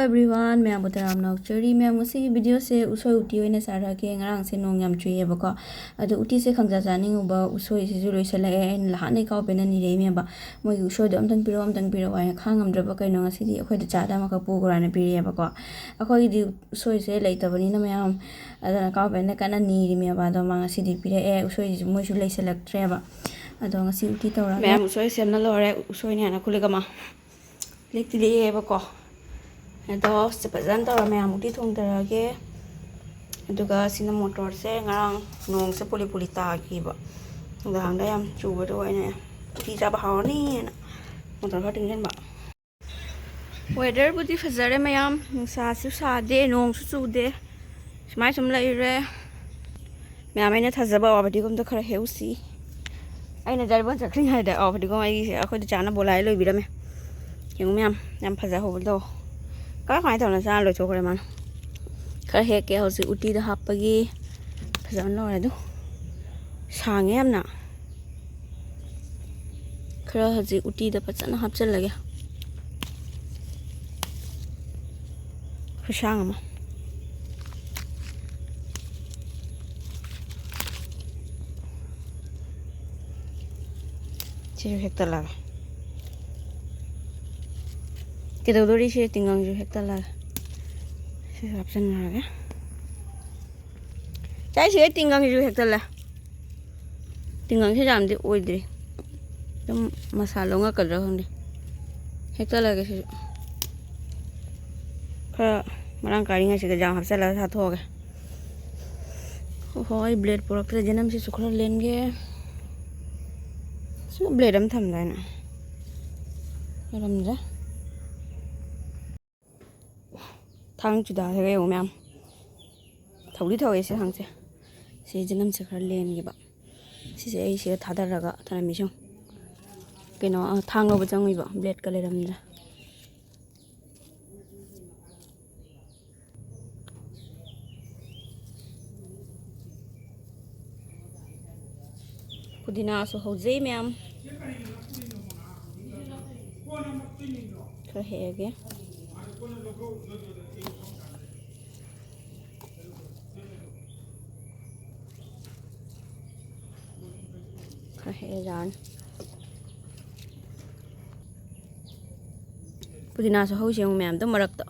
everyone, ma'am Butaram Nocturne, ma'am Musi video se Ushoi Utti in a Sarake and Rang Senong Yam Tree Baka. At the Utti se Kangazaning about Ushoi is Jerusalem and Lahane Open and Nidamia. Mo you show the Umtan Pirom and Piro and Hangam Drabaka in a city, a quite a Chadamaka Pogo and a Piriabaka. According to Ushoi say later, when in a ma'am, as an account and a can need me about the city Pire, Ushoi is mutually select Treva. I don't see Tito. Ma'am Ushoi Semnalore, Ushoi and a Kuligama. Lick the Ebako. Ito sepasan tawra mayam uti thong tarage aduga sina motor se ngarang nong se puli tagi ba ngang da yam chuba do ina uti ja ba hawni motor ha tinglen ba weather buti fazare mayam sa su sa de nong su chu de smai sum lai re mayam ina thazaba wa badi gum da khara heusi aina jarban chakring ha da wa badi gum ai akhoi da chana bolai loi birame yung mayam yam phaza ho do các máy thằng là sao rồi chỗ này mà khá hệ kéo sự uti đã hấp bagi phải dọn lo này đâu sáng em nè khá là sự uti đã bắt sẵn hấp chân lại kìa phải sáng mà chỉ hectare là cái đầu đi xe tình ngang hectare là xe hấp dẫn rồi cái trái xe tình ngang hectare là tình ngang xe giảm thì ôi đi cái masala ngã cật rồi không đi hectare là cái xe cái mà đang cài ngay cái giảm hấp dẫn là sao thôi cái hồi blade product cái dân em sẽ sukra lên cái số blade em thầm lại nè làm ra thang chủ đạo thế ma'am thầu đi thầu sẽ hàng sẽ dân năm sẽ khởi lên cái bạn sẽ thả ra cái thằng này mình cái nó thang nó bên trong người bạn blade cái này làm ra Kuina số hậu dây ma'am khởi hệ cái hệ rán Kuina số hậu chiang ma'am to marak to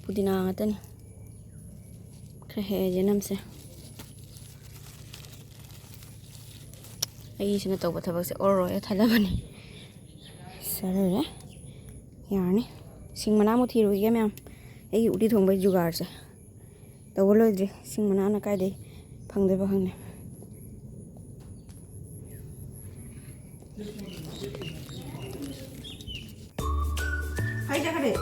Kuina ngata ni khởi hệ je nam se ai sina to batha se oro e thala bani sare re yani sing mana mo thiru ge ma'am ai uti thong bai jugar se to bolo dri sing mana na kai de phang de ba hang ne hai jaga de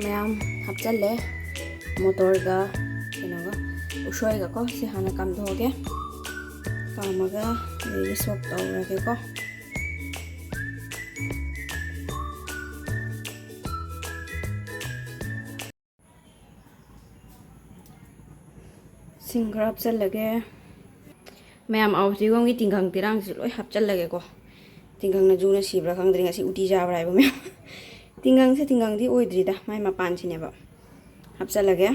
ma'am hấp chân ले motor ga kinaga Ushoi ga ko si hana kam dhoge kamaga ye sok tawra ke ko singra hấp chân lage ma'am au ji gong gi tinggang tirang ji loi hấp chân lage ko tinggang na ju na sibra khang dring asi uti ja brai ba ma'am tinggang se tinggang di oi dri da mai ma pan chine ba hấp chân lage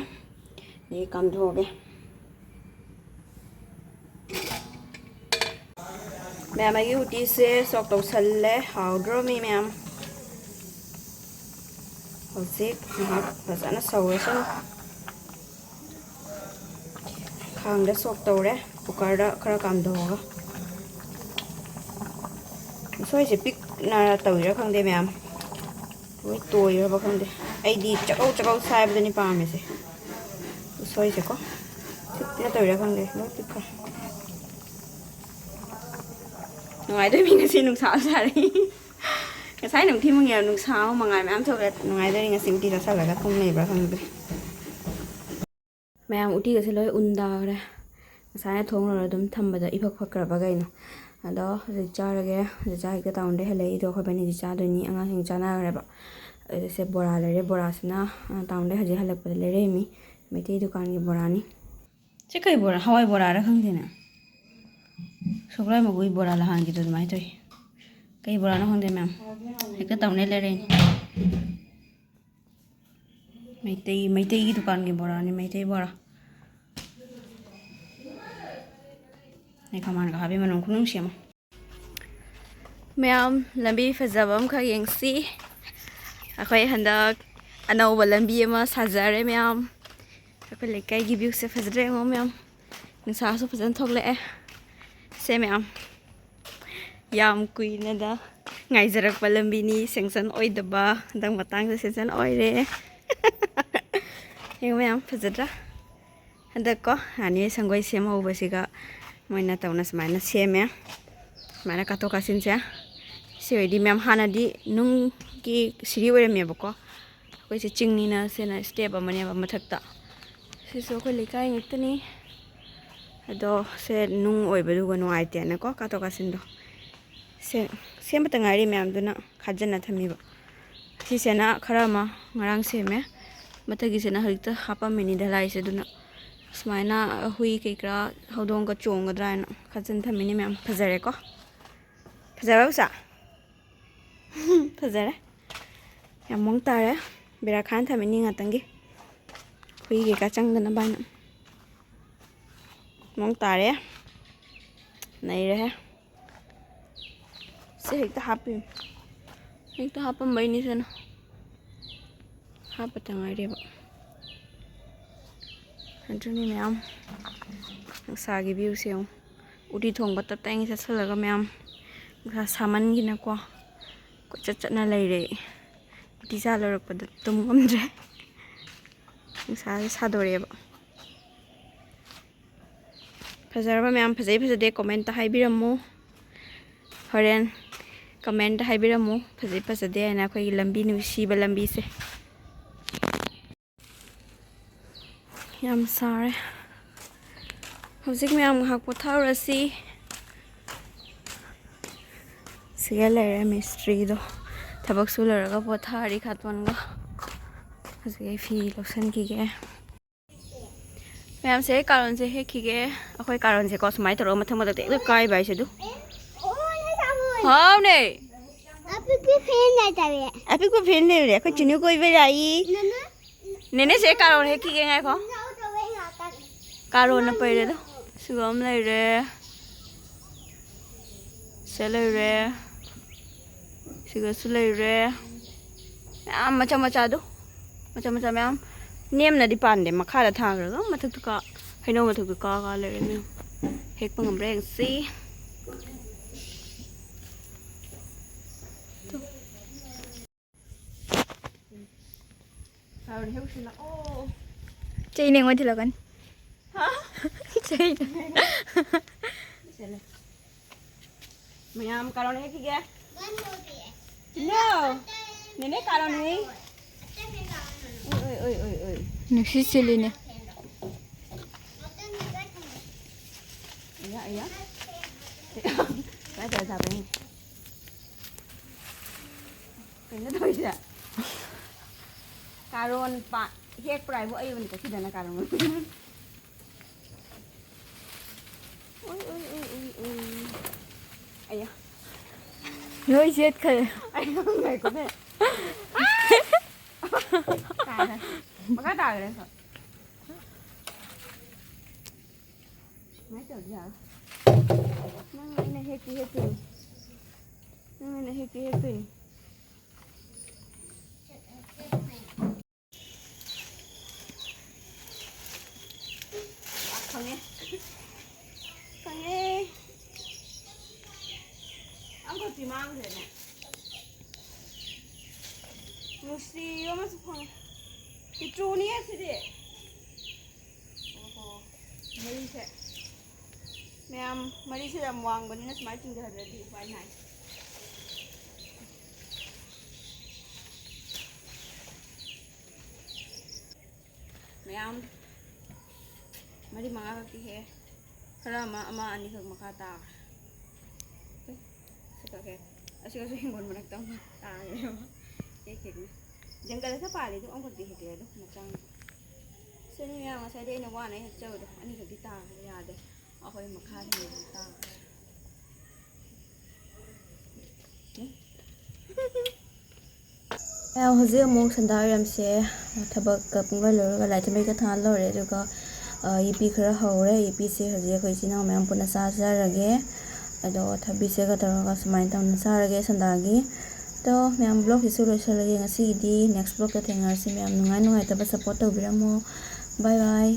ni kam dhoge ma'am ai uti se sok to sal le how dro mi ma'am hojik ha pasana sawation khang da sok to re cooker da khara kam dhoga soi se pik na tau ra khang de ma'am oi toi ra ba khang de ai di chakau sai ba ni pa me se Ushoi se ko. Tikna toira khang de lo tikka. Ngai doi mi ngasi nung sao sa ri. Ngasai nung thi mang ya nung sao mangai mam thok le ngai doi ngasi uti ra sa la ga thong nei bra khang de. Mayam uti ga se loi unda re. Ngasai thong ro dum thamba da iphak phak kra ba gai no. Ado ri cha ra ge ri cha ga taun de hele I do khoi bani ri cha doi ni anga sing cha na re ba. Se bora le re bora sina taun de haji halak pa le re mi. Meti dukan gi bora ni. Che kai bora hawai bora ra khang de na. Soklai ma gui bora la hang gi do mai toi. Kai bora na khang de mam. Heka taun le re ni. Meti gi dukan gi bora ni meti bora. Này kaman ka habi manong kunung siya mo. Mayam lambi fazabam ka yengsi. Ako'y handak anawba lambi ama sajare mayam. Ako'y lekay gibiyuk sa fazare mo mayam. Nang saso fazan togle eh. Se mayam. Yam Kuina da. Ngaijarakpa lambi ni sengsan oy daba. Handang matang sa sengsan oy re. Yung mayam fazadra. Handak ko. Ani sanggoy siya mo basiga. Mana tahu nas mana siapa ya, mana kata kasin saya, siapa di memang hana di nung ki siriwere me bako, aku isi cingni na sena step amanya mathak ta, siso ko likai ngita ni, ado se nung oi baru ko nung aite na ko kata kasin do, se siapa tengari me amdo na kajan na thami ba, si sena Khara ma ngarang se me, mathagi sena harita hapa meni dalai se do na. Smaina hui kikra hodong ka chong gadra na khajan thamini mem phajare ko phajara usa phajare yam mong tare bera khan thamini ngatangi hui ge ka chang dana bana mong tare nai re se hekta hapam bai ni sana hapa tangai re ba Antuni mayam sagi view siang uti thong batat tang sa salaga mayam sa saman gina ko chat na lai re uti sa lorok padat tum amdre sa dore ba phazarba mayam phazade comment ta haibiramu horen comment ta haibiramu phazade na khoi lambi nu si ba lambi se Yam sorry. Howsik me am hak pothar asi. Sigala mystery do. Tabak sular ga pothari khatwan ga. Howsik fi losan ki ge. Me am se Karol se he ki ge. Akhoi Karol se ko smai toro mathang madak te kai bai se du. Haw ne. Api ko fan na tawe. Api ko fan ne re. Ko chinu koi be ai. Nene se Karol he ki ge ngai ko. Karol na pay re do. Sugam lai re. Selai re. Sigasu lai re. Am macam-macam do. Macam-macam am. Niam na di pande makara thang re do. Mathak tu ka. Haino mathak tu ka lai re me. Hek pangam re si. Karol heu sila. Oh. Chay neng wadi lakan. Hah? Chay. Mayam Karol he ki ge. No. Nene Karol ni. Oi. Nusi chili ne. Iya. Cái trời sao vậy? Cái nó thôi chứ. Karol pa hek prai bo ai wan ka sidana Karol. Oi. Ayah. Rồi chết khơi. Ai không này có thể. Tài. Mà cái tài đấy sao? Mấy trời giờ. Nang này heki. Nang này heki. Kange. Ang ko timang thế này. Musi, yo mas phang. Ki chu ni ase de. ꯃꯔꯤꯁꯦ ꯃꯌꯥꯝ ꯃꯔꯤꯁꯦ ꯌꯥꯝ ꯋꯥꯡꯕꯅꯤꯅ ꯁꯨꯃꯥꯏꯅ ꯆꯤꯡꯊꯍꯜꯂꯗꯤ ꯎꯄꯥꯏ ꯅꯥꯏ ꯃꯌꯥꯝ ꯃꯔꯤ ꯃꯉꯥ ꯈꯛꯇꯤ ꯍꯦꯛꯑꯦ ꯈꯔ ꯑꯃ ꯑꯅꯤꯈꯛ ꯃꯈꯥ ꯇꯥꯈ꯭ꯔꯦ ꯁꯤꯈꯛ ꯑꯁꯤꯒꯁꯨ ꯍꯤꯡꯒꯣꯜ ꯃꯔꯛꯇ ꯑꯃ ꯇꯥꯈ꯭ꯔꯦꯕ ꯍꯦꯛꯈꯤꯕꯅꯤ ꯖꯪꯒꯜꯗ ꯄꯥꯜꯂꯤ ꯑꯗꯨꯝ ꯑꯃꯈꯛꯇꯤ ꯍꯦꯛꯂꯦ ꯑꯗꯨꯝ ꯃꯆꯥꯡ ꯁꯤꯅꯤ ꯃꯌꯥꯝ ꯉꯁꯥꯏꯗꯤ ꯑꯩꯅ ꯋꯥꯅ ꯍꯦꯛꯆꯕꯗꯣ ꯑꯅꯤꯈꯛꯇꯤ ꯇꯥꯈ꯭ꯔꯦ ꯌꯥꯗꯦ ꯑꯩꯈꯣꯏ ꯃꯈꯥ ꯍꯤꯡꯒꯣꯜ ꯇꯥꯈ꯭ꯔꯦ ꯍꯧꯖꯤꯛ ꯑꯃꯨꯛ ꯁꯟꯗꯥꯋꯥꯏꯔꯝꯁꯦ ꯊꯕꯛꯀ ꯄꯨꯡꯂꯣꯏ ꯂꯣꯏꯔꯒ ꯂꯥꯏ ꯃꯩꯒ ꯊꯥꯜꯂꯧꯔꯦ ꯑꯗꯨꯒ ꯌꯦꯄꯤ ꯈꯔ ꯍꯧꯔꯦ ꯌꯦꯄꯤꯁꯦ ꯍꯧꯖꯤꯛ ꯑꯩꯈꯣꯏ ꯏꯆꯤꯜ ꯏꯅꯥꯎ ꯃꯌꯥꯝ ꯄꯨꯟꯅ ꯆꯥꯖꯔꯒꯦ ꯑꯗꯣ ꯊꯕꯤꯁꯦꯒ ꯇꯧꯔꯒ ꯁꯨꯃꯥꯏꯅ ꯇꯧꯅ ꯆꯥꯔꯒꯦ ꯁꯟꯗꯥꯒꯤ ꯑꯗꯣ ꯃꯌꯥꯝ ꯕ꯭ꯂꯣꯒꯁꯤꯁꯨ ꯂꯣꯏꯁꯤꯜꯂꯒꯦ ꯉꯁꯤꯒꯤꯗꯤ ꯅꯦꯛꯁ ꯕ꯭ꯂꯣꯒꯇ ꯊꯦꯡꯅꯔꯁꯤ ꯃꯌꯥꯝ ꯅꯨꯡꯉꯥꯏꯇꯕ ꯁꯞꯄꯣꯔꯠ ꯇꯧꯕꯤꯔꯝꯃꯣ ꯕꯥꯏ ꯕꯥꯏ